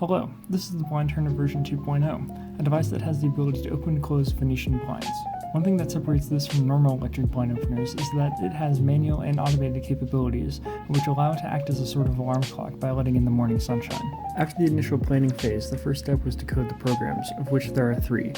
Hello, this is the BlindTurner version 2.0, a device that has the ability to open and close Venetian blinds. One thing that separates this from normal electric blind openers is that it has manual and automated capabilities, which allow it to act as a sort of alarm clock by letting in the morning sunshine. After the initial planning phase, the first step was to code the programs, of which there are 3.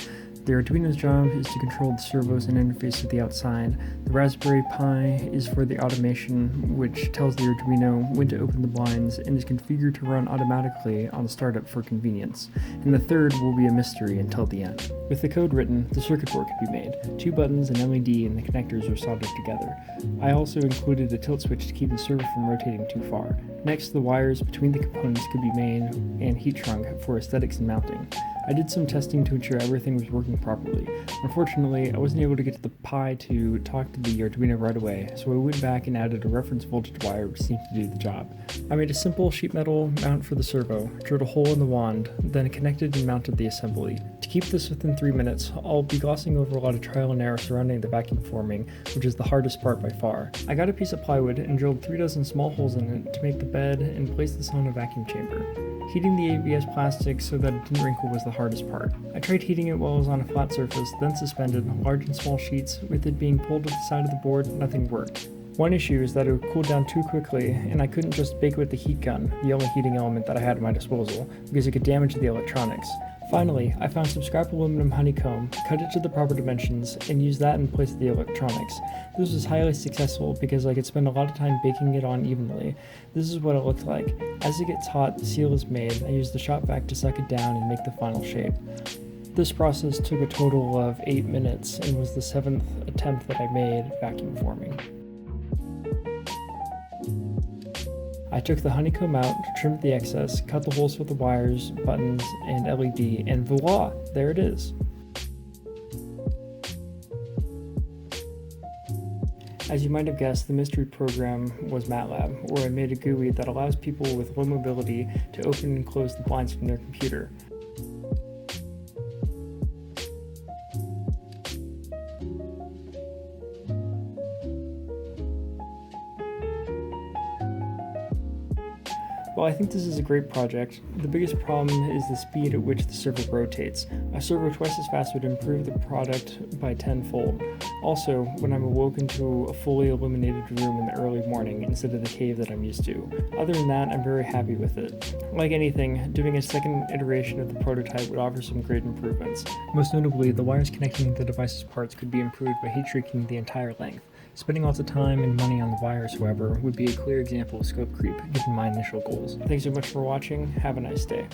The Arduino's job is to control the servos and interface with the outside. The Raspberry Pi is for the automation, which tells the Arduino when to open the blinds and is configured to run automatically on startup for convenience. And the third will be a mystery until the end. With the code written, the circuit board could be made. 2 buttons, an LED, and the connectors are soldered together. I also included a tilt switch to keep the servo from rotating too far. Next, the wires between the components could be made and heat shrunk for aesthetics and mounting. I did some testing to ensure everything was working properly. Unfortunately, I wasn't able to get to the Pi to talk to the Arduino right away, so I went back and added a reference voltage wire which seemed to do the job. I made a simple sheet metal mount for the servo, drilled a hole in the wand, then connected and mounted the assembly. To keep this within 3 minutes, I'll be glossing over a lot of trial and error surrounding the vacuum forming, which is the hardest part by far. I got a piece of plywood and drilled 3 dozen small holes in it to make the bed and placed this on a vacuum chamber. Heating the ABS plastic so that it didn't wrinkle was the hardest part. I tried heating it while it was on a flat surface, then suspended, large and small sheets. With it being pulled to the side of the board, nothing worked. One issue is that it would cool down too quickly, and I couldn't just bake it with the heat gun, the only heating element that I had at my disposal, because it could damage the electronics. Finally, I found some scrap aluminum honeycomb, cut it to the proper dimensions, and used that in place of the electronics. This was highly successful because I could spend a lot of time baking it on evenly. This is what it looked like. As it gets hot, the seal is made. I use the shop vac to suck it down and make the final shape. This process took a total of 8 minutes and was the 7th attempt that I made vacuum forming. I took the honeycomb out, trimmed the excess, cut the holes for the wires, buttons, and LED, and voila! There it is! As you might have guessed, the mystery program was MATLAB, where I made a GUI that allows people with low mobility to open and close the blinds from their computer. While I think this is a great project, the biggest problem is the speed at which the servo rotates. A servo twice as fast would improve the product by 10-fold. Also, when I'm awoken to a fully illuminated room in the early morning instead of the cave that I'm used to. Other than that, I'm very happy with it. Like anything, doing a second iteration of the prototype would offer some great improvements. Most notably, the wires connecting the device's parts could be improved by heat shrinking the entire length. Spending lots of time and money on the wires, however, would be a clear example of scope creep given my initial goals. Thanks so much for watching. Have a nice day.